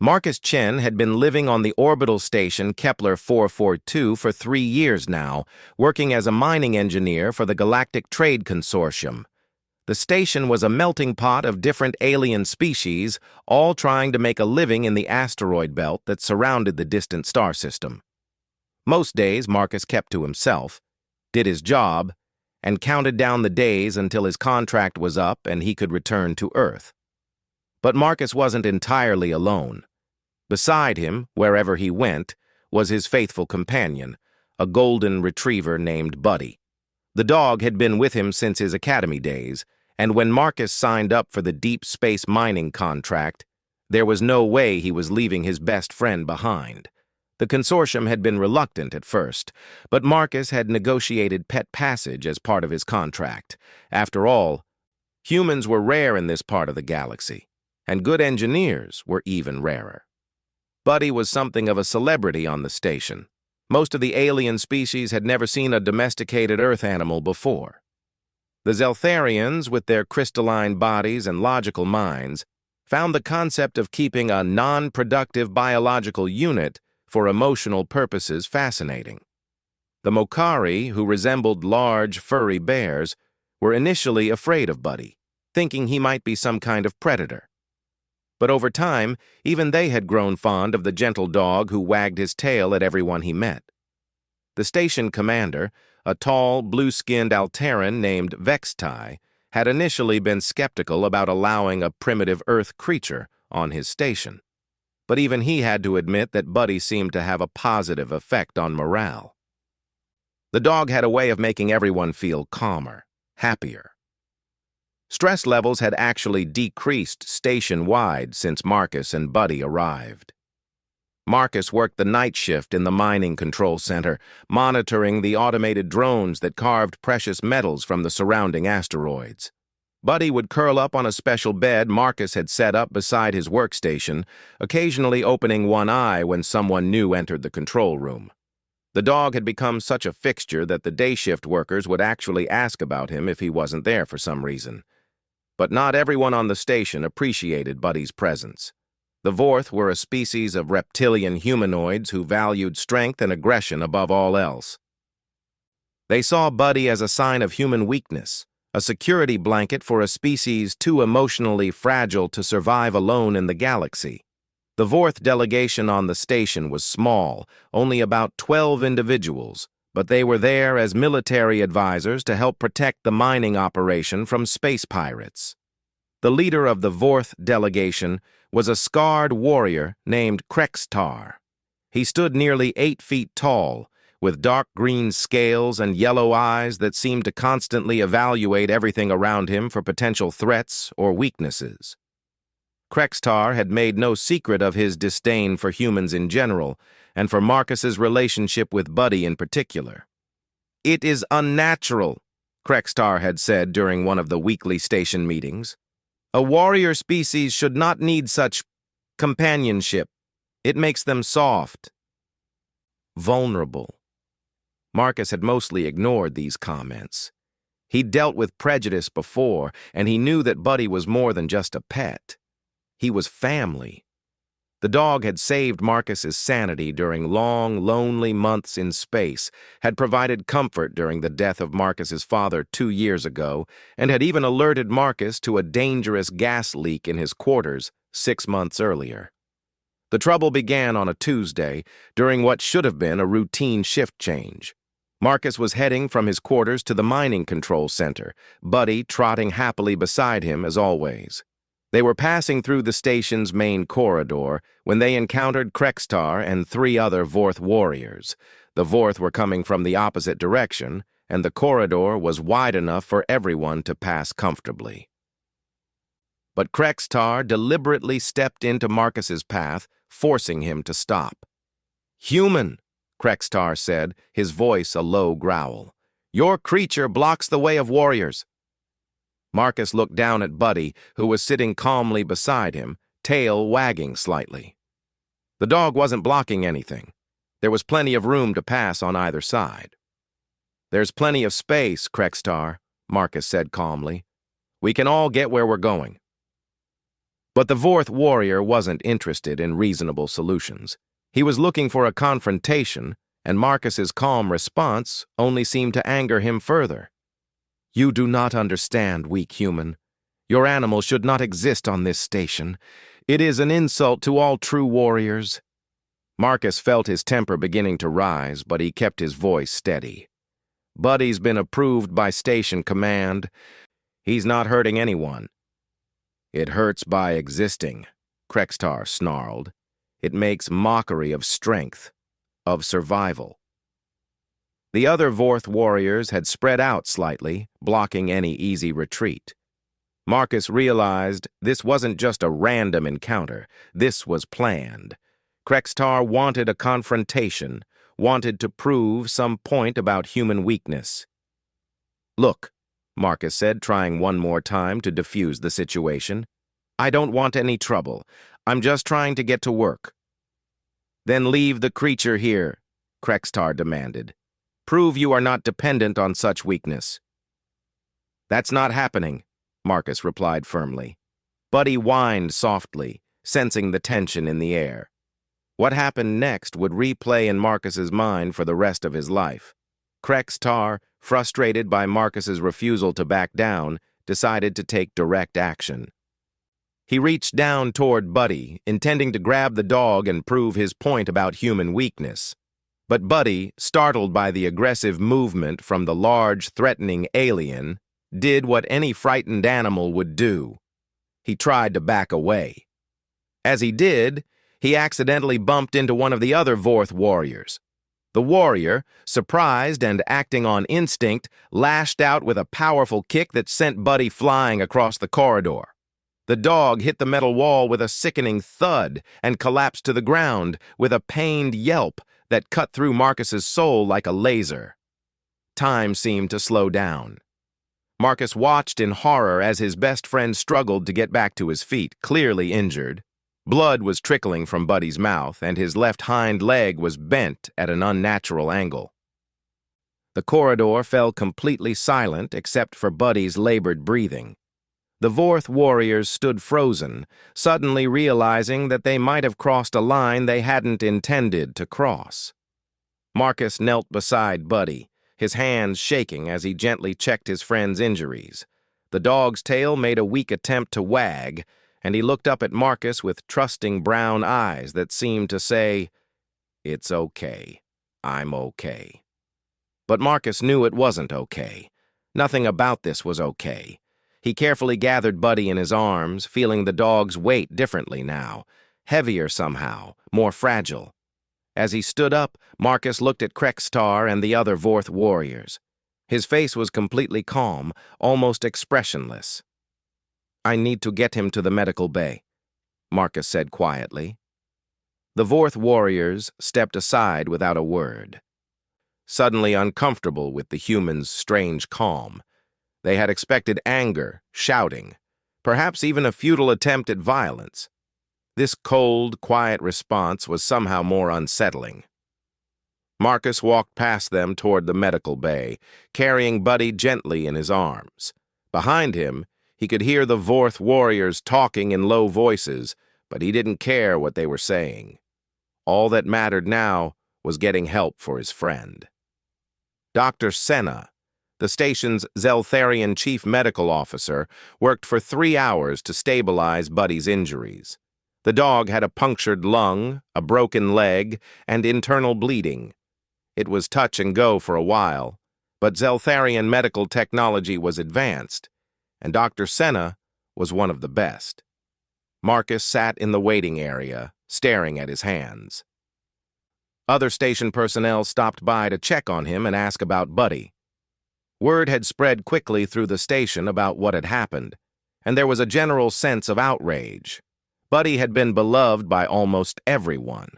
Marcus Chen had been living on the orbital station Kepler 442 for 3 years now, working as a mining engineer for the Galactic Trade Consortium. The station was a melting pot of different alien species, all trying to make a living in the asteroid belt that surrounded the distant star system. Most days, Marcus kept to himself, did his job, and counted down the days until his contract was up and he could return to Earth. But Marcus wasn't entirely alone. Beside him, wherever he went, was his faithful companion, a golden retriever named Buddy. The dog had been with him since his academy days, and when Marcus signed up for the deep space mining contract, there was no way he was leaving his best friend behind. The consortium had been reluctant at first, but Marcus had negotiated pet passage as part of his contract. After all, humans were rare in this part of the galaxy, and good engineers were even rarer. Buddy was something of a celebrity on the station. Most of the alien species had never seen a domesticated Earth animal before. The Zeltharians, with their crystalline bodies and logical minds, found the concept of keeping a non-productive biological unit for emotional purposes fascinating. The Mokari, who resembled large, furry bears, were initially afraid of Buddy, thinking he might be some kind of predator. But over time, even they had grown fond of the gentle dog who wagged his tail at everyone he met. The station commander, a tall, blue-skinned Alteran named Vextai, had initially been skeptical about allowing a primitive Earth creature on his station. But even he had to admit that Buddy seemed to have a positive effect on morale. The dog had a way of making everyone feel calmer, happier. Stress levels had actually decreased station-wide since Marcus and Buddy arrived. Marcus worked the night shift in the mining control center, monitoring the automated drones that carved precious metals from the surrounding asteroids. Buddy would curl up on a special bed Marcus had set up beside his workstation, occasionally opening one eye when someone new entered the control room. The dog had become such a fixture that the day shift workers would actually ask about him if he wasn't there for some reason. But not everyone on the station appreciated Buddy's presence. The Vorth were a species of reptilian humanoids who valued strength and aggression above all else. They saw Buddy as a sign of human weakness, a security blanket for a species too emotionally fragile to survive alone in the galaxy. The Vorth delegation on the station was small, only about 12 individuals, but they were there as military advisors to help protect the mining operation from space pirates. The leader of the Vorth delegation was a scarred warrior named Krextar. He stood nearly 8 feet tall, with dark green scales and yellow eyes that seemed to constantly evaluate everything around him for potential threats or weaknesses. Krextar had made no secret of his disdain for humans in general, and for Marcus's relationship with Buddy in particular. "It is unnatural," Krextar had said during one of the weekly station meetings. "A warrior species should not need such companionship. It makes them soft, vulnerable." Marcus had mostly ignored these comments. He'd dealt with prejudice before, and he knew that Buddy was more than just a pet. He was family. The dog had saved Marcus's sanity during long, lonely months in space, had provided comfort during the death of Marcus's father 2 years ago, and had even alerted Marcus to a dangerous gas leak in his quarters 6 months earlier. The trouble began on a Tuesday, during what should have been a routine shift change. Marcus was heading from his quarters to the mining control center, Buddy trotting happily beside him as always. They were passing through the station's main corridor when they encountered Krextar and 3 other Vorth warriors. The Vorth were coming from the opposite direction, and the corridor was wide enough for everyone to pass comfortably. But Krextar deliberately stepped into Marcus's path, forcing him to stop. "Human," Krextar said, his voice a low growl. "Your creature blocks the way of warriors." Marcus looked down at Buddy, who was sitting calmly beside him, tail wagging slightly. The dog wasn't blocking anything. There was plenty of room to pass on either side. "There's plenty of space, Krextar," Marcus said calmly. "We can all get where we're going." But the fourth warrior wasn't interested in reasonable solutions. He was looking for a confrontation, and Marcus's calm response only seemed to anger him further. "You do not understand, weak human. Your animal should not exist on this station. It is an insult to all true warriors." Marcus felt his temper beginning to rise, but he kept his voice steady. "Buddy's been approved by station command. He's not hurting anyone." "It hurts by existing," Krextar snarled. "It makes mockery of strength, of survival." The other Vorth warriors had spread out slightly, blocking any easy retreat. Marcus realized this wasn't just a random encounter. This was planned. Krextar wanted a confrontation, wanted to prove some point about human weakness. "Look," Marcus said, trying one more time to defuse the situation. "I don't want any trouble. I'm just trying to get to work." "Then leave the creature here," Krextar demanded. "Prove you are not dependent on such weakness." "That's not happening," Marcus replied firmly. Buddy whined softly, sensing the tension in the air. What happened next would replay in Marcus's mind for the rest of his life. Krextar, frustrated by Marcus's refusal to back down, decided to take direct action. He reached down toward Buddy, intending to grab the dog and prove his point about human weakness. But Buddy, startled by the aggressive movement from the large, threatening alien, did what any frightened animal would do. He tried to back away. As he did, he accidentally bumped into one of the other Vorth warriors. The warrior, surprised and acting on instinct, lashed out with a powerful kick that sent Buddy flying across the corridor. The dog hit the metal wall with a sickening thud and collapsed to the ground with a pained yelp that cut through Marcus's soul like a laser. Time seemed to slow down. Marcus watched in horror as his best friend struggled to get back to his feet, clearly injured. Blood was trickling from Buddy's mouth, and his left hind leg was bent at an unnatural angle. The corridor fell completely silent except for Buddy's labored breathing. The Vorth warriors stood frozen, suddenly realizing that they might have crossed a line they hadn't intended to cross. Marcus knelt beside Buddy, his hands shaking as he gently checked his friend's injuries. The dog's tail made a weak attempt to wag, and he looked up at Marcus with trusting brown eyes that seemed to say, "It's okay. I'm okay." But Marcus knew it wasn't okay. Nothing about this was okay. He carefully gathered Buddy in his arms, feeling the dog's weight differently now, heavier somehow, more fragile. As he stood up, Marcus looked at Krextar and the other Vorth warriors. His face was completely calm, almost expressionless. "I need to get him to the medical bay," Marcus said quietly. The Vorth warriors stepped aside without a word. Suddenly uncomfortable with the humans' strange calm. They had expected anger, shouting, perhaps even a futile attempt at violence. This cold, quiet response was somehow more unsettling. Marcus walked past them toward the medical bay, carrying Buddy gently in his arms. Behind him, he could hear the Vorth warriors talking in low voices, but he didn't care what they were saying. All that mattered now was getting help for his friend. Dr. Senna, the station's Zeltharian chief medical officer, worked for 3 hours to stabilize Buddy's injuries. The dog had a punctured lung, a broken leg, and internal bleeding. It was touch and go for a while, but Zeltharian medical technology was advanced, and Dr. Senna was one of the best. Marcus sat in the waiting area, staring at his hands. Other station personnel stopped by to check on him and ask about Buddy. Word had spread quickly through the station about what had happened, and there was a general sense of outrage. Buddy had been beloved by almost everyone,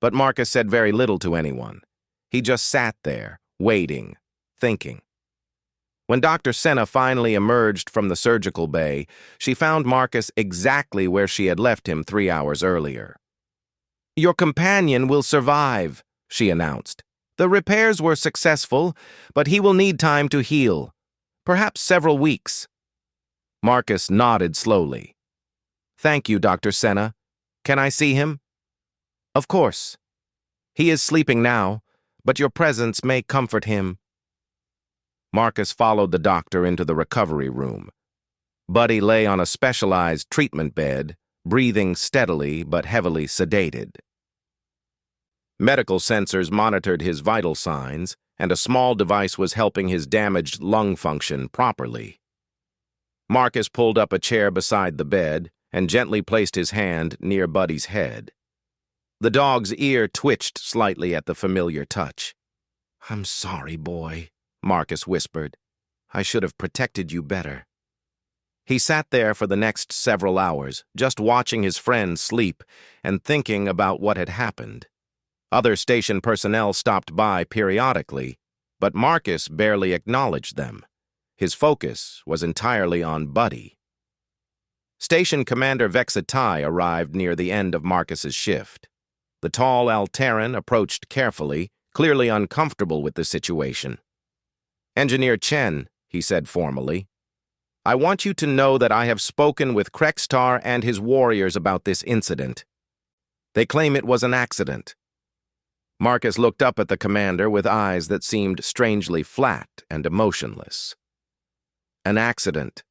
but Marcus said very little to anyone. He just sat there, waiting, thinking. When Dr. Senna finally emerged from the surgical bay, she found Marcus exactly where she had left him 3 hours earlier. "Your companion will survive," she announced. "The repairs were successful, but he will need time to heal. Perhaps several weeks." Marcus nodded slowly. Thank you, Dr. Senna. Can I see him? Of course. He is sleeping now, but your presence may comfort him. Marcus followed the doctor into the recovery room. Buddy lay on a specialized treatment bed, breathing steadily but heavily sedated. Medical sensors monitored his vital signs, and a small device was helping his damaged lung function properly. Marcus pulled up a chair beside the bed and gently placed his hand near Buddy's head. The dog's ear twitched slightly at the familiar touch. "I'm sorry, boy," Marcus whispered. "I should have protected you better." He sat there for the next several hours, just watching his friend sleep and thinking about what had happened. Other station personnel stopped by periodically, but Marcus barely acknowledged them. His focus was entirely on Buddy. Station Commander Vexatai arrived near the end of Marcus's shift. The tall Alteran approached carefully, clearly uncomfortable with the situation. "Engineer Chen," he said formally, "I want you to know that I have spoken with Krextar and his warriors about this incident. They claim it was an accident." Marcus looked up at the commander with eyes that seemed strangely flat and emotionless. "An accident.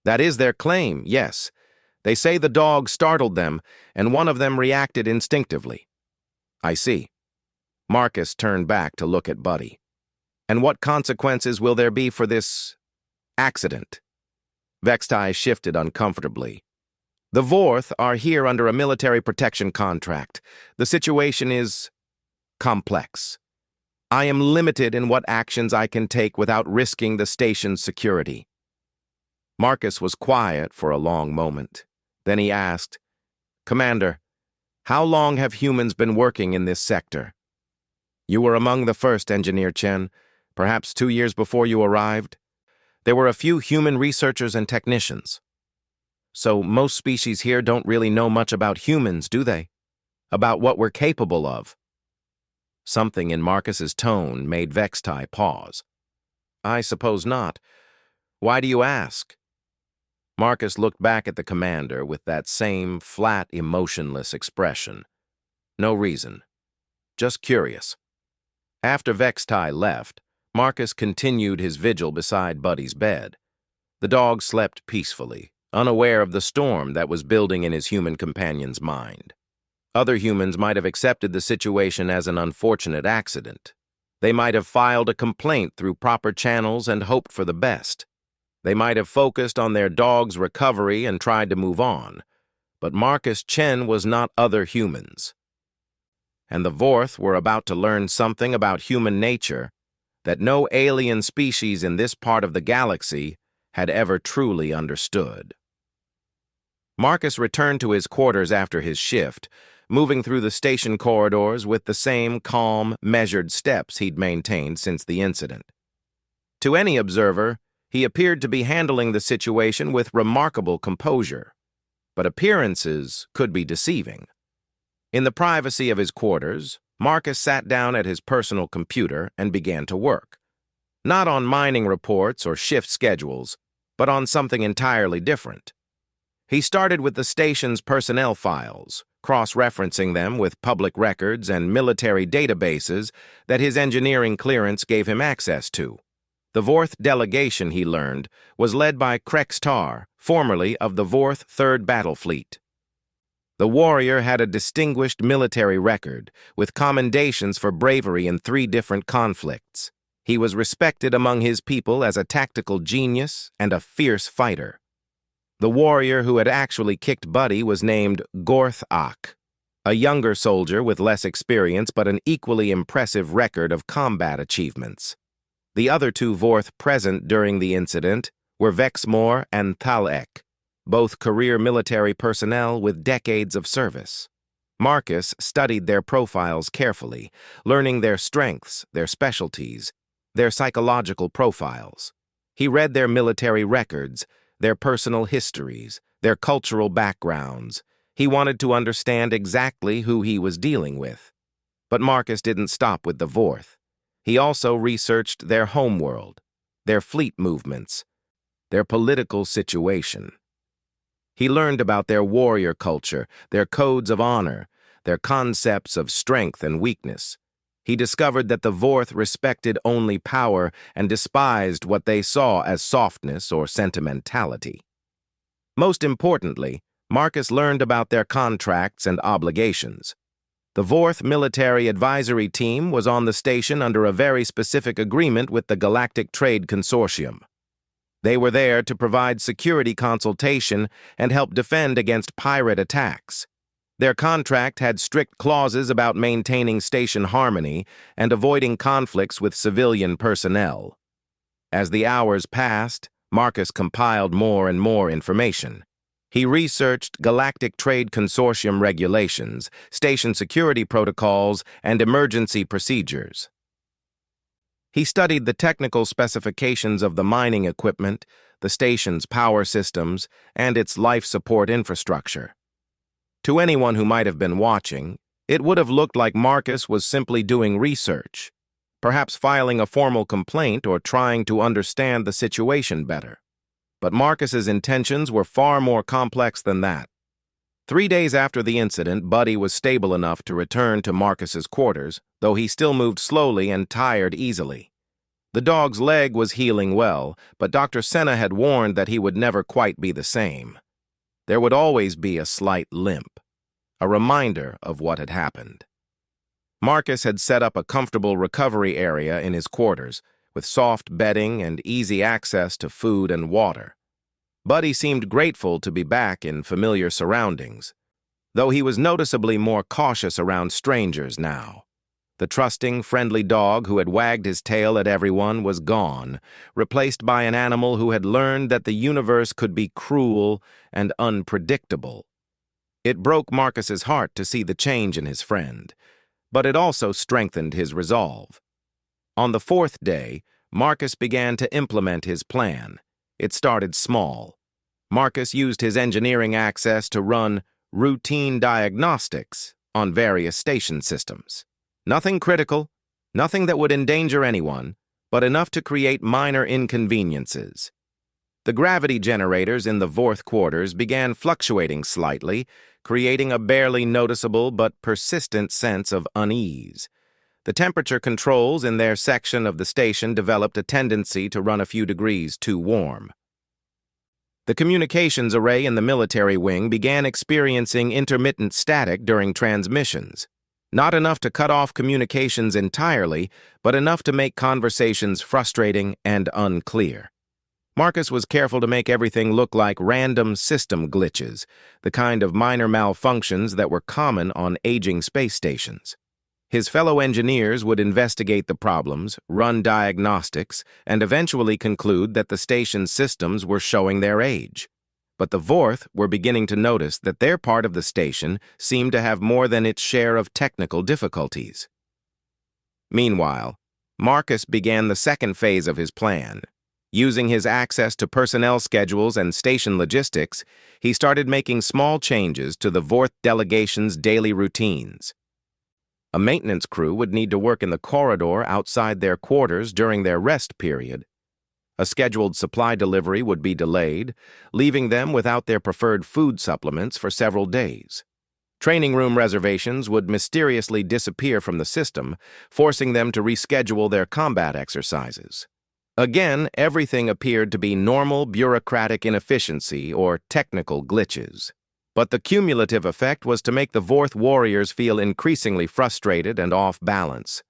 That is their claim, yes. They say the dog startled them, and one of them reacted instinctively." "I see." Marcus turned back to look at Buddy. "And what consequences will there be for this accident?" Vextai shifted uncomfortably. "The Vorth are here under a military protection contract. The situation is complex. I am limited in what actions I can take without risking the station's security." Marcus was quiet for a long moment. Then he asked, "Commander, how long have humans been working in this sector?" "You were among the first, Engineer Chen, perhaps 2 years before you arrived. There were a few human researchers and technicians. So most species here don't really know much about humans, do they? About what we're capable of." Something in Marcus's tone made Vextai pause. "I suppose not. Why do you ask?" Marcus looked back at the commander with that same flat, emotionless expression. "No reason. Just curious." After Vextai left, Marcus continued his vigil beside Buddy's bed. The dog slept peacefully, unaware of the storm that was building in his human companion's mind. Other humans might have accepted the situation as an unfortunate accident. They might have filed a complaint through proper channels and hoped for the best. They might have focused on their dog's recovery and tried to move on. But Marcus Chen was not other humans. And the Vorth were about to learn something about human nature that no alien species in this part of the galaxy had ever truly understood. Marcus returned to his quarters after his shift, moving through the station corridors with the same calm, measured steps he'd maintained since the incident. To any observer, he appeared to be handling the situation with remarkable composure. But appearances could be deceiving. In the privacy of his quarters, Marcus sat down at his personal computer and began to work. Not on mining reports or shift schedules, but on something entirely different. He started with the station's personnel files, cross-referencing them with public records and military databases that his engineering clearance gave him access to. The Vorth delegation, he learned, was led by Krextar, formerly of the Vorth 3rd Battle Fleet. The warrior had a distinguished military record, with commendations for bravery in 3 different conflicts. He was respected among his people as a tactical genius and a fierce fighter. The warrior who had actually kicked Buddy was named Gorth-Ak, a younger soldier with less experience but an equally impressive record of combat achievements. The other 2 Vorth present during the incident were Vexmore and Thalek, both career military personnel with decades of service. Marcus studied their profiles carefully, learning their strengths, their specialties, their psychological profiles. He read their military records, their personal histories, their cultural backgrounds. He wanted to understand exactly who he was dealing with. But Marcus didn't stop with the Vorth. He also researched their homeworld, their fleet movements, their political situation. He learned about their warrior culture, their codes of honor, their concepts of strength and weakness. He discovered that the Vorth respected only power and despised what they saw as softness or sentimentality. Most importantly, Marcus learned about their contracts and obligations. The Vorth Military Advisory Team was on the station under a very specific agreement with the Galactic Trade Consortium. They were there to provide security consultation and help defend against pirate attacks. Their contract had strict clauses about maintaining station harmony and avoiding conflicts with civilian personnel. As the hours passed, Marcus compiled more and more information. He researched Galactic Trade Consortium regulations, station security protocols, and emergency procedures. He studied the technical specifications of the mining equipment, the station's power systems, and its life support infrastructure. To anyone who might have been watching, it would have looked like Marcus was simply doing research, perhaps filing a formal complaint or trying to understand the situation better. But Marcus's intentions were far more complex than that. 3 days after the incident, Buddy was stable enough to return to Marcus's quarters, though he still moved slowly and tired easily. The dog's leg was healing well, but Dr. Senna had warned that he would never quite be the same. There would always be a slight limp, a reminder of what had happened. Marcus had set up a comfortable recovery area in his quarters, with soft bedding and easy access to food and water. Buddy seemed grateful to be back in familiar surroundings, though he was noticeably more cautious around strangers now. The trusting, friendly dog who had wagged his tail at everyone was gone, replaced by an animal who had learned that the universe could be cruel and unpredictable. It broke Marcus's heart to see the change in his friend, but it also strengthened his resolve. On the 4th day, Marcus began to implement his plan. It started small. Marcus used his engineering access to run routine diagnostics on various station systems. Nothing critical, nothing that would endanger anyone, but enough to create minor inconveniences. The gravity generators in the Vorth quarters began fluctuating slightly, creating a barely noticeable but persistent sense of unease. The temperature controls in their section of the station developed a tendency to run a few degrees too warm. The communications array in the military wing began experiencing intermittent static during transmissions. Not enough to cut off communications entirely, but enough to make conversations frustrating and unclear. Marcus was careful to make everything look like random system glitches, the kind of minor malfunctions that were common on aging space stations. His fellow engineers would investigate the problems, run diagnostics, and eventually conclude that the station's systems were showing their age. But the Vorth were beginning to notice that their part of the station seemed to have more than its share of technical difficulties. Meanwhile, Marcus began the second phase of his plan. Using his access to personnel schedules and station logistics, he started making small changes to the Vorth delegation's daily routines. A maintenance crew would need to work in the corridor outside their quarters during their rest period. A scheduled supply delivery would be delayed, leaving them without their preferred food supplements for several days. Training room reservations would mysteriously disappear from the system, forcing them to reschedule their combat exercises. Again, everything appeared to be normal bureaucratic inefficiency or technical glitches. But the cumulative effect was to make the Vorth warriors feel increasingly frustrated and off balance.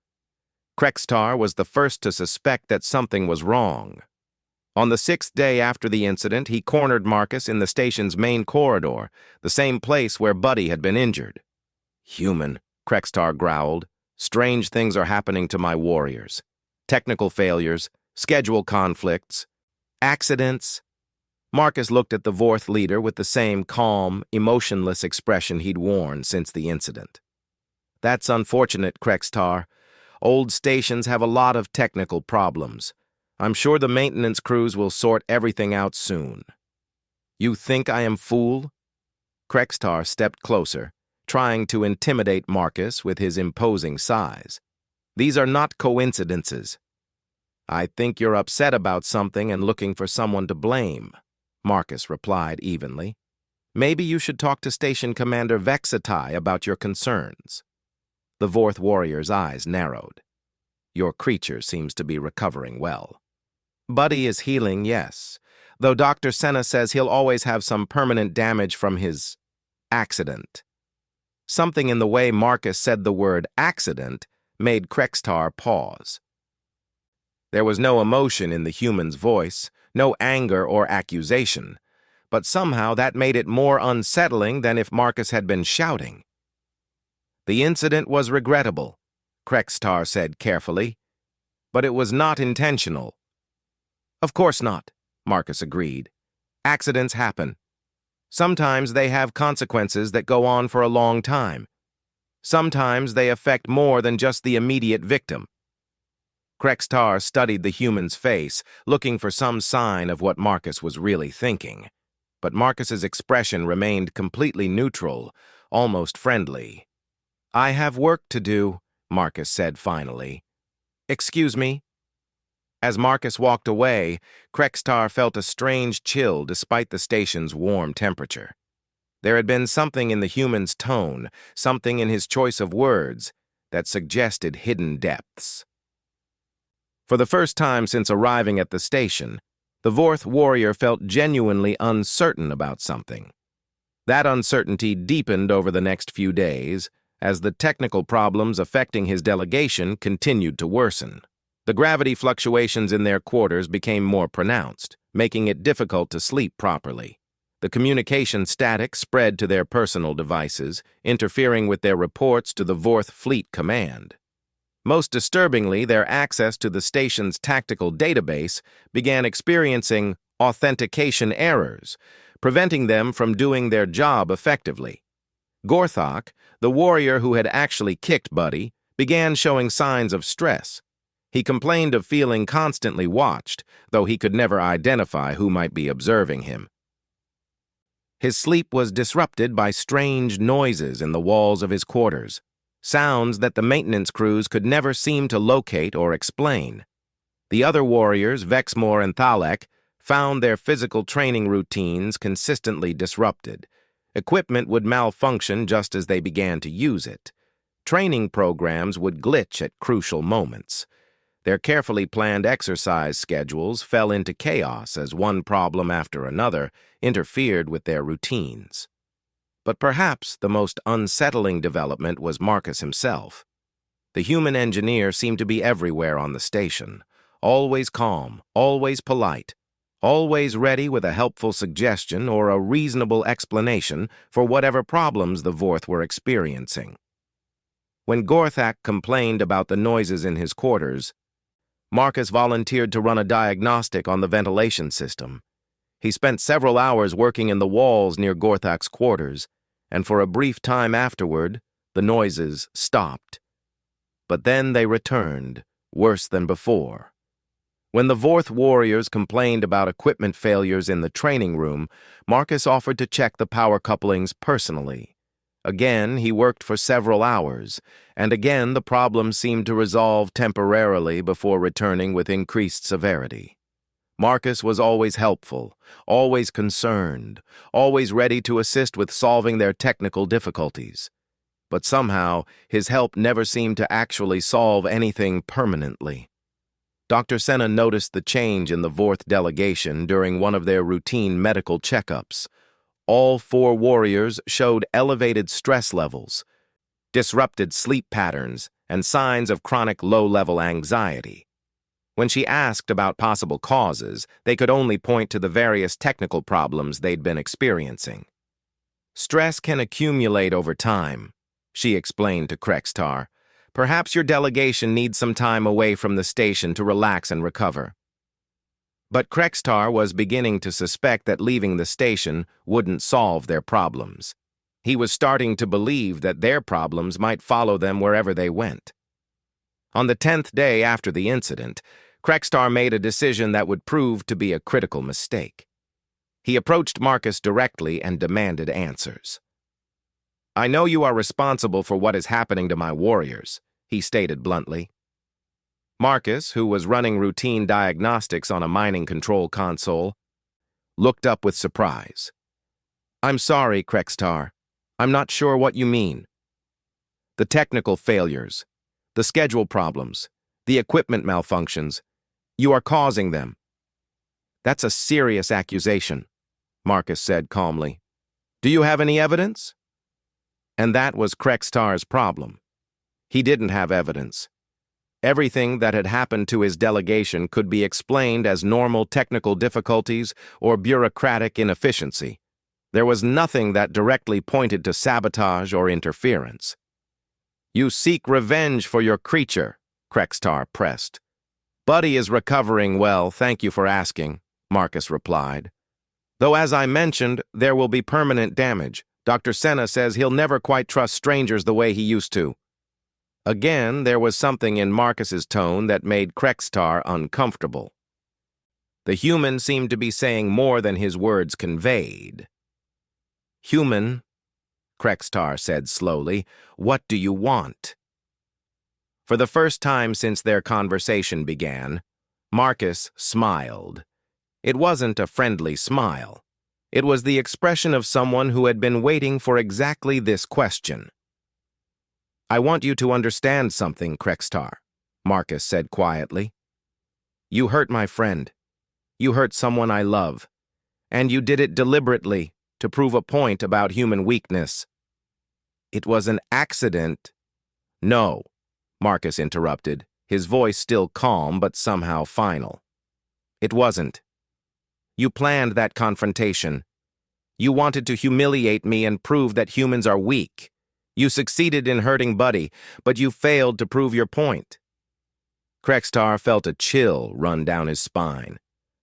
Krextar was the first to suspect that something was wrong. On the 6th day after the incident, he cornered Marcus in the station's main corridor, the same place where Buddy had been injured. "Human," Krextar growled. "Strange things are happening to my warriors. Technical failures, schedule conflicts, accidents." Marcus looked at the Vorth leader with the same calm, emotionless expression he'd worn since the incident. "That's unfortunate, Krextar. Old stations have a lot of technical problems. I'm sure the maintenance crews will sort everything out soon." "You think I am fool?" Krextar stepped closer, trying to intimidate Marcus with his imposing size. "These are not coincidences." "I think you're upset about something and looking for someone to blame," Marcus replied evenly. Maybe you should talk to Station Commander Vexatai about your concerns. The Vorth warrior's eyes narrowed. Your creature seems to be recovering well. Buddy is healing, yes, though Dr. Senna says he'll always have some permanent damage from his accident. Something in the way Marcus said the word accident made Krextar pause. There was no emotion in the human's voice, no anger or accusation, but somehow that made it more unsettling than if Marcus had been shouting. The incident was regrettable, Krextar said carefully, but it was not intentional. Of course not, Marcus agreed. Accidents happen. Sometimes they have consequences that go on for a long time. Sometimes they affect more than just the immediate victim. Krextar studied the human's face, looking for some sign of what Marcus was really thinking. But Marcus's expression remained completely neutral, almost friendly. I have work to do, Marcus said finally. Excuse me? As Marcus walked away, Krextar felt a strange chill despite the station's warm temperature. There had been something in the human's tone, something in his choice of words, that suggested hidden depths. For the first time since arriving at the station, the Vorth warrior felt genuinely uncertain about something. That uncertainty deepened over the next few days as the technical problems affecting his delegation continued to worsen. The gravity fluctuations in their quarters became more pronounced, making it difficult to sleep properly. The communication static spread to their personal devices, interfering with their reports to the Vorth Fleet Command. Most disturbingly, their access to the station's tactical database began experiencing authentication errors, preventing them from doing their job effectively. Gorthok, the warrior who had actually kicked Buddy, began showing signs of stress. He complained of feeling constantly watched, though he could never identify who might be observing him. His sleep was disrupted by strange noises in the walls of his quarters, sounds that the maintenance crews could never seem to locate or explain. The other warriors, Vexmore and Thalek, found their physical training routines consistently disrupted. Equipment would malfunction just as they began to use it. Training programs would glitch at crucial moments. Their carefully planned exercise schedules fell into chaos as one problem after another interfered with their routines. But perhaps the most unsettling development was Marcus himself. The human engineer seemed to be everywhere on the station, always calm, always polite, always ready with a helpful suggestion or a reasonable explanation for whatever problems the Vorth were experiencing. When Gorthak complained about the noises in his quarters, Marcus volunteered to run a diagnostic on the ventilation system. He spent several hours working in the walls near Gorthak's quarters, and for a brief time afterward, the noises stopped. But then they returned, worse than before. When the Vorth warriors complained about equipment failures in the training room, Marcus offered to check the power couplings personally. Again, he worked for several hours, and again the problem seemed to resolve temporarily before returning with increased severity. Marcus was always helpful, always concerned, always ready to assist with solving their technical difficulties. But somehow, his help never seemed to actually solve anything permanently. Dr. Senna noticed the change in the Vorth delegation during one of their routine medical checkups. All 4 warriors showed elevated stress levels, disrupted sleep patterns, and signs of chronic low-level anxiety. When she asked about possible causes, they could only point to the various technical problems they'd been experiencing. Stress can accumulate over time, she explained to Krextar. Perhaps your delegation needs some time away from the station to relax and recover. But Krextar was beginning to suspect that leaving the station wouldn't solve their problems. He was starting to believe that their problems might follow them wherever they went. On the 10th day after the incident, Krextar made a decision that would prove to be a critical mistake. He approached Marcus directly and demanded answers. I know you are responsible for what is happening to my warriors, he stated bluntly. Marcus, who was running routine diagnostics on a mining control console, looked up with surprise. I'm sorry, Krextar. I'm not sure what you mean. The technical failures, the schedule problems, the equipment malfunctions. You are causing them. That's a serious accusation, Marcus said calmly. Do you have any evidence? And that was Krextar's problem. He didn't have evidence. Everything that had happened to his delegation could be explained as normal technical difficulties or bureaucratic inefficiency. There was nothing that directly pointed to sabotage or interference. You seek revenge for your creature, Krextar pressed. Buddy is recovering well, thank you for asking, Marcus replied. Though as I mentioned, there will be permanent damage. Dr. Senna says he'll never quite trust strangers the way he used to. Again, there was something in Marcus's tone that made Krextar uncomfortable. The human seemed to be saying more than his words conveyed. Human, Krextar said slowly, what do you want? For the first time since their conversation began, Marcus smiled. It wasn't a friendly smile. It was the expression of someone who had been waiting for exactly this question. I want you to understand something, Krextar, Marcus said quietly. You hurt my friend. You hurt someone I love. And you did it deliberately to prove a point about human weakness. It was an accident. No, Marcus interrupted, his voice still calm but somehow final. It wasn't. You planned that confrontation. You wanted to humiliate me and prove that humans are weak. You succeeded in hurting Buddy, but you failed to prove your point. Krextar felt a chill run down his spine.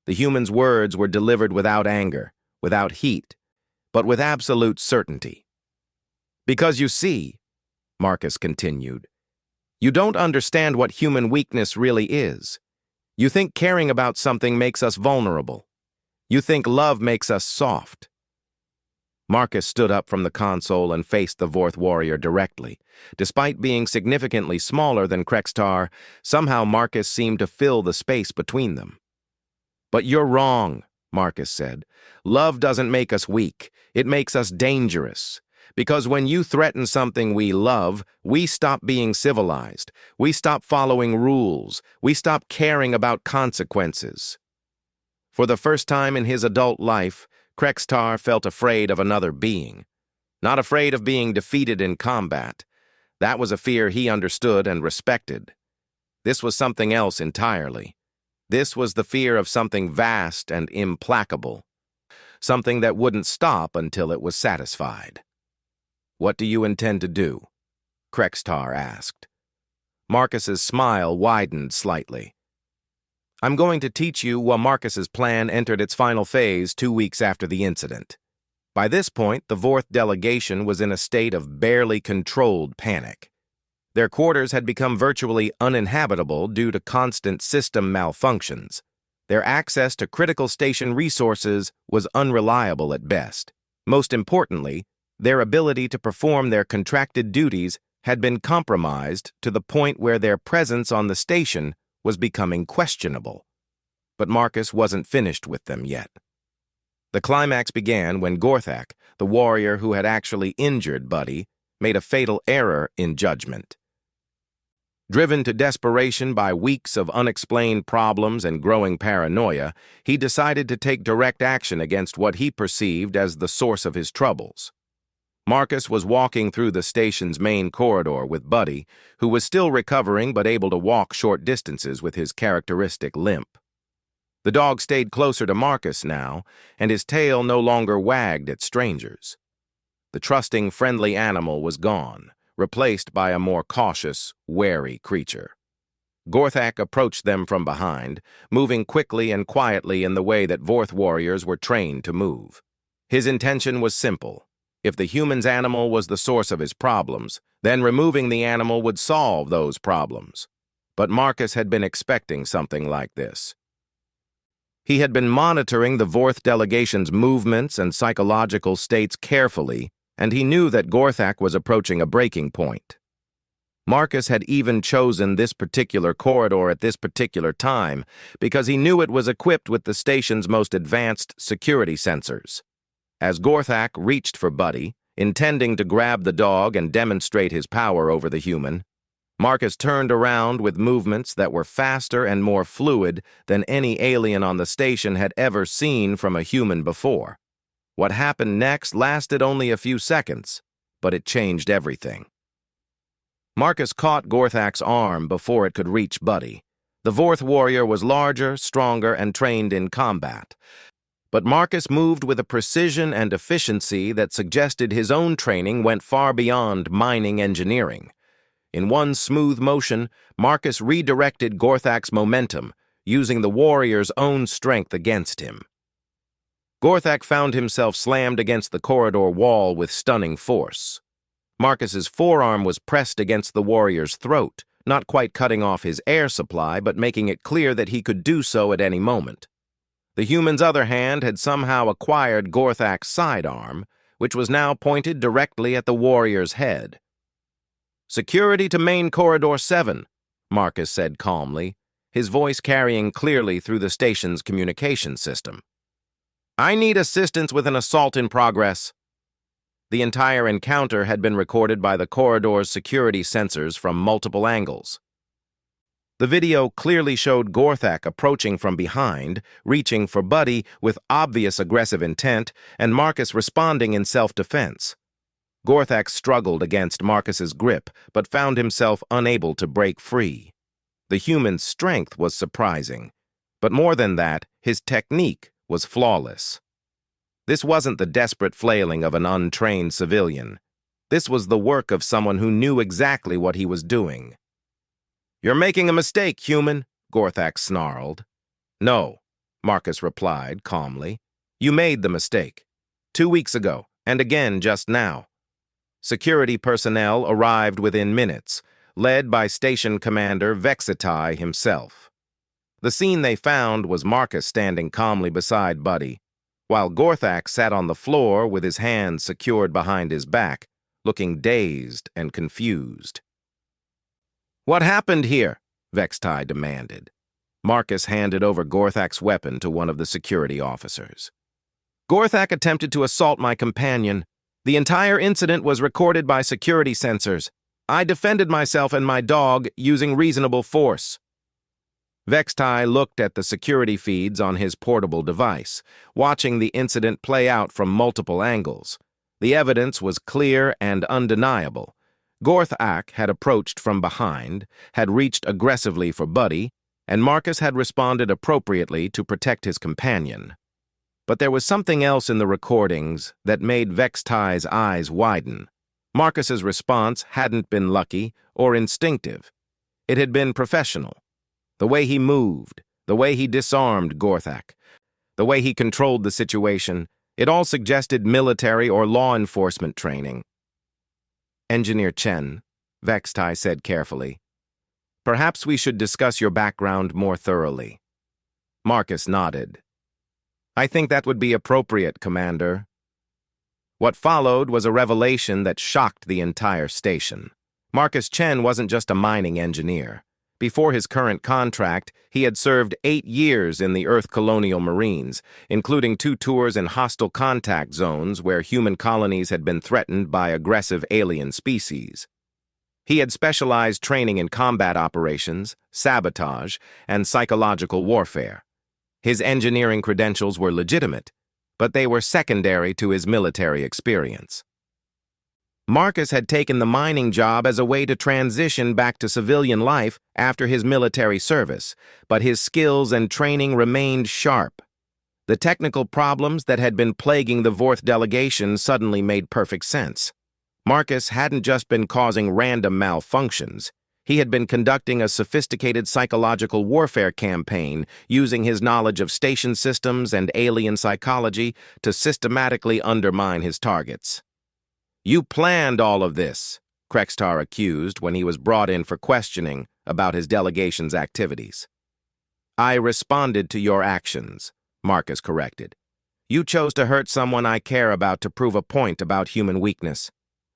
The human's words were delivered without anger, without heat, but with absolute certainty. Because you see, Marcus continued, you don't understand what human weakness really is. You think caring about something makes us vulnerable. You think love makes us soft. Marcus stood up from the console and faced the Vorth warrior directly. Despite being significantly smaller than Krextar, somehow Marcus seemed to fill the space between them. But you're wrong, Marcus said. Love doesn't make us weak. It makes us dangerous. Because when you threaten something we love, we stop being civilized. We stop following rules. We stop caring about consequences. For the first time in his adult life, Krextar felt afraid of another being. Not afraid of being defeated in combat. That was a fear he understood and respected. This was something else entirely. This was the fear of something vast and implacable. Something that wouldn't stop until it was satisfied. What do you intend to do? Krextar asked. Marcus's smile widened slightly. I'm going to teach you while Marcus's plan entered its final phase 2 weeks after the incident. By this point, the Vorth delegation was in a state of barely controlled panic. Their quarters had become virtually uninhabitable due to constant system malfunctions. Their access to critical station resources was unreliable at best. Most importantly, their ability to perform their contracted duties had been compromised to the point where their presence on the station was becoming questionable. But Marcus wasn't finished with them yet. The climax began when Gorthak, the warrior who had actually injured Buddy, made a fatal error in judgment. Driven to desperation by weeks of unexplained problems and growing paranoia, he decided to take direct action against what he perceived as the source of his troubles. Marcus was walking through the station's main corridor with Buddy, who was still recovering but able to walk short distances with his characteristic limp. The dog stayed closer to Marcus now, and his tail no longer wagged at strangers. The trusting, friendly animal was gone, replaced by a more cautious, wary creature. Gorthak approached them from behind, moving quickly and quietly in the way that Vorth warriors were trained to move. His intention was simple. If the human's animal was the source of his problems, then removing the animal would solve those problems. But Marcus had been expecting something like this. He had been monitoring the Vorth delegation's movements and psychological states carefully, and he knew that Gorthak was approaching a breaking point. Marcus had even chosen this particular corridor at this particular time because he knew it was equipped with the station's most advanced security sensors. As Gorthak reached for Buddy, intending to grab the dog and demonstrate his power over the human, Marcus turned around with movements that were faster and more fluid than any alien on the station had ever seen from a human before. What happened next lasted only a few seconds, but it changed everything. Marcus caught Gorthak's arm before it could reach Buddy. The Vorth warrior was larger, stronger, and trained in combat. But Marcus moved with a precision and efficiency that suggested his own training went far beyond mining engineering. In one smooth motion, Marcus redirected Gorthak's momentum, using the warrior's own strength against him. Gorthak found himself slammed against the corridor wall with stunning force. Marcus's forearm was pressed against the warrior's throat, not quite cutting off his air supply, but making it clear that he could do so at any moment. The human's other hand had somehow acquired Gorthak's sidearm, which was now pointed directly at the warrior's head. "Security to main corridor 7, Marcus said calmly, his voice carrying clearly through the station's communication system. "I need assistance with an assault in progress." The entire encounter had been recorded by the corridor's security sensors from multiple angles. The video clearly showed Gorthak approaching from behind, reaching for Buddy with obvious aggressive intent, and Marcus responding in self-defense. Gorthak struggled against Marcus's grip, but found himself unable to break free. The human's strength was surprising, but more than that, his technique was flawless. This wasn't the desperate flailing of an untrained civilian. This was the work of someone who knew exactly what he was doing. "You're making a mistake, human," Gorthak snarled. "No," Marcus replied calmly. "You made the mistake. 2 weeks ago, and again just now." Security personnel arrived within minutes, led by Station Commander Vexitai himself. The scene they found was Marcus standing calmly beside Buddy, while Gorthak sat on the floor with his hands secured behind his back, looking dazed and confused. "What happened here?" Vexitai demanded. Marcus handed over Gorthak's weapon to one of the security officers. "Gorthak attempted to assault my companion. The entire incident was recorded by security sensors. I defended myself and my dog using reasonable force." Vexitai looked at the security feeds on his portable device, watching the incident play out from multiple angles. The evidence was clear and undeniable. Gorthak had approached from behind, had reached aggressively for Buddy, and Marcus had responded appropriately to protect his companion. But there was something else in the recordings that made Vexitai's eyes widen. Marcus's response hadn't been lucky or instinctive. It had been professional. The way he moved, the way he disarmed Gorthak, the way he controlled the situation, it all suggested military or law enforcement training. "Engineer Chen," Vexitai said carefully, "perhaps we should discuss your background more thoroughly." Marcus nodded. "I think that would be appropriate, Commander." What followed was a revelation that shocked the entire station. Marcus Chen wasn't just a mining engineer. Before his current contract, he had served 8 years in the Earth Colonial Marines, including 2 tours in hostile contact zones where human colonies had been threatened by aggressive alien species. He had specialized training in combat operations, sabotage, and psychological warfare. His engineering credentials were legitimate, but they were secondary to his military experience. Marcus had taken the mining job as a way to transition back to civilian life after his military service, but his skills and training remained sharp. The technical problems that had been plaguing the Vorth delegation suddenly made perfect sense. Marcus hadn't just been causing random malfunctions. He had been conducting a sophisticated psychological warfare campaign using his knowledge of station systems and alien psychology to systematically undermine his targets. "You planned all of this," Krextar accused when he was brought in for questioning about his delegation's activities. "I responded to your actions," Marcus corrected. "You chose to hurt someone I care about to prove a point about human weakness.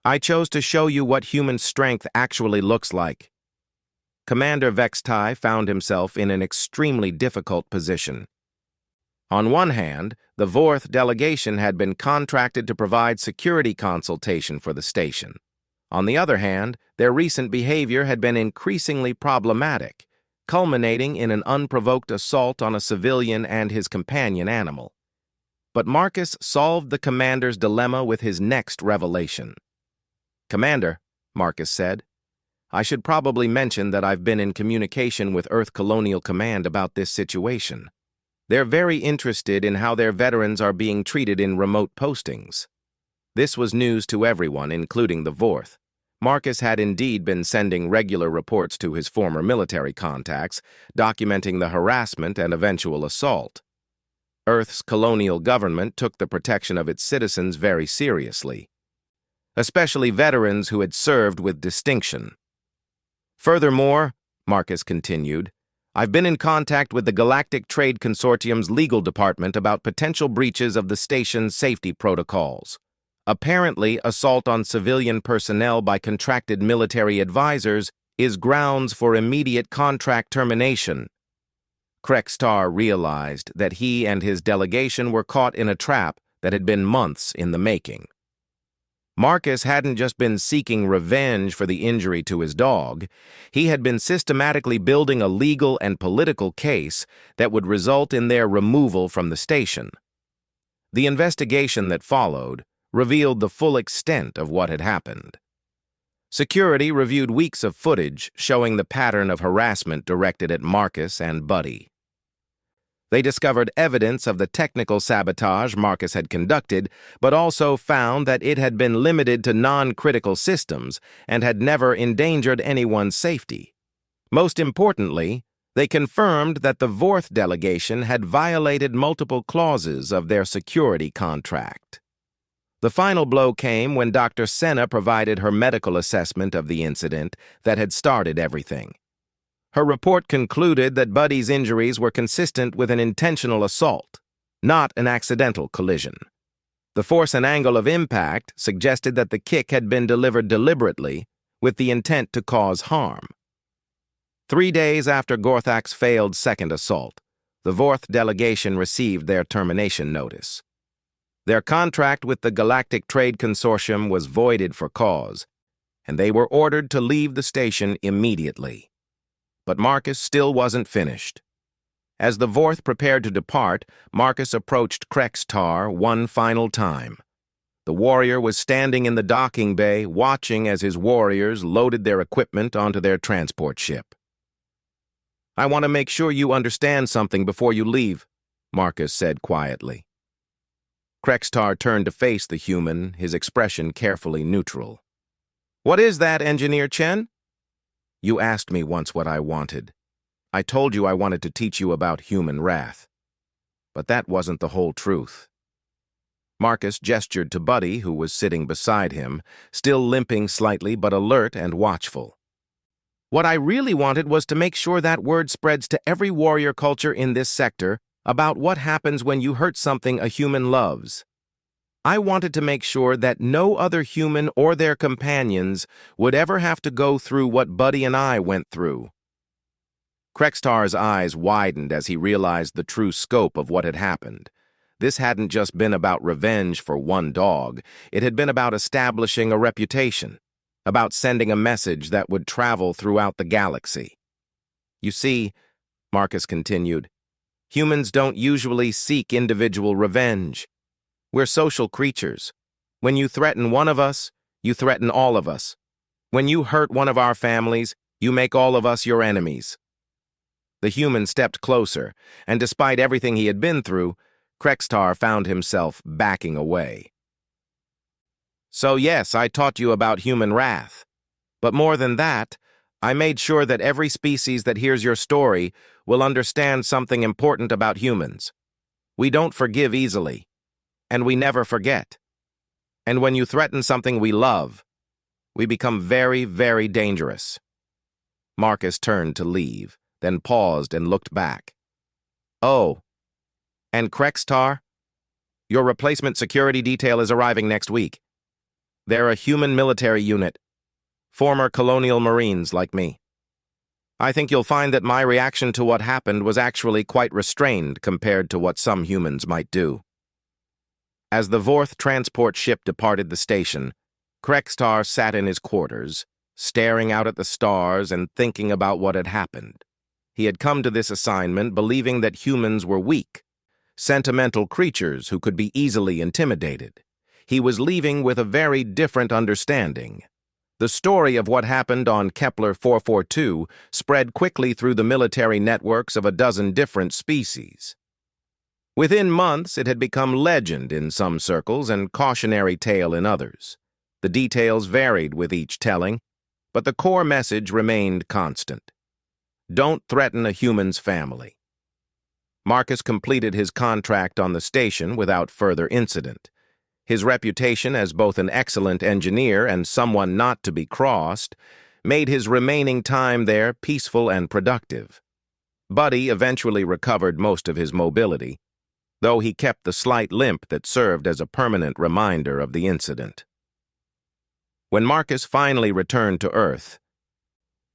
I chose to show you what human strength actually looks like." Commander Vexitai found himself in an extremely difficult position. On one hand, the Vorth delegation had been contracted to provide security consultation for the station. On the other hand, their recent behavior had been increasingly problematic, culminating in an unprovoked assault on a civilian and his companion animal. But Marcus solved the commander's dilemma with his next revelation. "Commander," Marcus said, "I should probably mention that I've been in communication with Earth Colonial Command about this situation. They're very interested in how their veterans are being treated in remote postings." This was news to everyone, including the Vorth. Marcus had indeed been sending regular reports to his former military contacts, documenting the harassment and eventual assault. Earth's colonial government took the protection of its citizens very seriously, especially veterans who had served with distinction. "Furthermore," Marcus continued, "I've been in contact with the Galactic Trade Consortium's legal department about potential breaches of the station's safety protocols. Apparently, assault on civilian personnel by contracted military advisors is grounds for immediate contract termination." Krextar realized that he and his delegation were caught in a trap that had been months in the making. Marcus hadn't just been seeking revenge for the injury to his dog. He had been systematically building a legal and political case that would result in their removal from the station. The investigation that followed revealed the full extent of what had happened. Security reviewed weeks of footage showing the pattern of harassment directed at Marcus and Buddy. They discovered evidence of the technical sabotage Marcus had conducted, but also found that it had been limited to non-critical systems and had never endangered anyone's safety. Most importantly, they confirmed that the Vorth delegation had violated multiple clauses of their security contract. The final blow came when Dr. Senna provided her medical assessment of the incident that had started everything. Her report concluded that Buddy's injuries were consistent with an intentional assault, not an accidental collision. The force and angle of impact suggested that the kick had been delivered deliberately with the intent to cause harm. 3 days after Gorthak's failed second assault, the Vorth delegation received their termination notice. Their contract with the Galactic Trade Consortium was voided for cause, and they were ordered to leave the station immediately. But Marcus still wasn't finished. As the Vorth prepared to depart, Marcus approached Krextar one final time. The warrior was standing in the docking bay, watching as his warriors loaded their equipment onto their transport ship. "I want to make sure you understand something before you leave," Marcus said quietly. Krextar turned to face the human, his expression carefully neutral. "What is that, Engineer Chen?" "You asked me once what I wanted. I told you I wanted to teach you about human wrath. But that wasn't the whole truth." Marcus gestured to Buddy, who was sitting beside him, still limping slightly but alert and watchful. "What I really wanted was to make sure that word spreads to every warrior culture in this sector about what happens when you hurt something a human loves. I wanted to make sure that no other human or their companions would ever have to go through what Buddy and I went through." Krextar's eyes widened as he realized the true scope of what had happened. This hadn't just been about revenge for one dog. It had been about establishing a reputation, about sending a message that would travel throughout the galaxy. "You see," Marcus continued, "humans don't usually seek individual revenge. We're social creatures. When you threaten one of us, you threaten all of us. When you hurt one of our families, you make all of us your enemies." The human stepped closer, and despite everything he had been through, Krextar found himself backing away. "So yes, I taught you about human wrath. But more than that, I made sure that every species that hears your story will understand something important about humans. We don't forgive easily. And we never forget. And when you threaten something we love, we become very, very dangerous." Marcus turned to leave, then paused and looked back. "Oh, and Krextar? Your replacement security detail is arriving next week. They're a human military unit, former colonial Marines like me. I think you'll find that my reaction to what happened was actually quite restrained compared to what some humans might do. As the Vorth transport ship departed the station, Krekstar sat in his quarters, staring out at the stars and thinking about what had happened. He had come to this assignment believing that humans were weak, sentimental creatures who could be easily intimidated. He was leaving with a very different understanding. The story of what happened on Kepler 442 spread quickly through the military networks of a dozen different species. Within months, it had become legend in some circles and cautionary tale in others. The details varied with each telling, but the core message remained constant. Don't threaten a human's family. Marcus completed his contract on the station without further incident. His reputation as both an excellent engineer and someone not to be crossed made his remaining time there peaceful and productive. Buddy eventually recovered most of his mobility, though he kept the slight limp that served as a permanent reminder of the incident. When Marcus finally returned to Earth,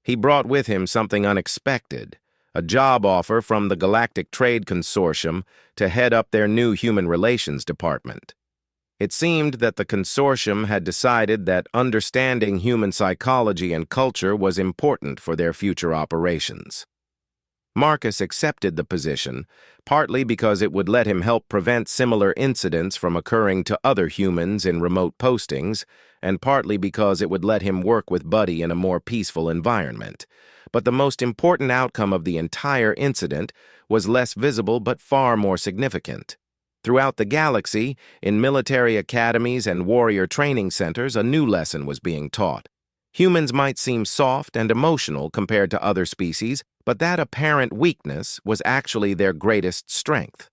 he brought with him something unexpected, a job offer from the Galactic Trade Consortium to head up their new Human Relations Department. It seemed that the consortium had decided that understanding human psychology and culture was important for their future operations. Marcus accepted the position, partly because it would let him help prevent similar incidents from occurring to other humans in remote postings, and partly because it would let him work with Buddy in a more peaceful environment. But the most important outcome of the entire incident was less visible but far more significant. Throughout the galaxy, in military academies and warrior training centers, a new lesson was being taught. Humans might seem soft and emotional compared to other species, but that apparent weakness was actually their greatest strength.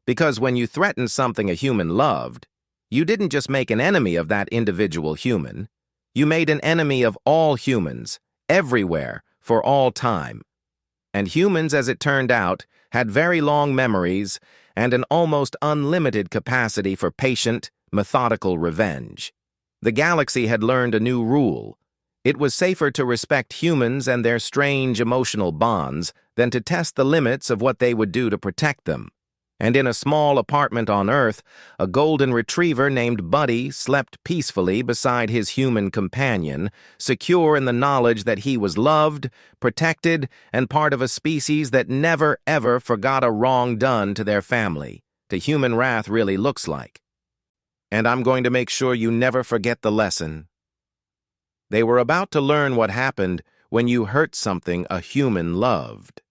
Because when you threatened something a human loved, you didn't just make an enemy of that individual human. You made an enemy of all humans, everywhere, for all time. And humans, as it turned out, had very long memories and an almost unlimited capacity for patient, methodical revenge. The galaxy had learned a new rule. It was safer to respect humans and their strange emotional bonds than to test the limits of what they would do to protect them. And in a small apartment on Earth, a golden retriever named Buddy slept peacefully beside his human companion, secure in the knowledge that he was loved, protected, and part of a species that never, ever forgot a wrong done to their family. To human wrath really looks like. And I'm going to make sure you never forget the lesson. They were about to learn what happened when you hurt something a human loved.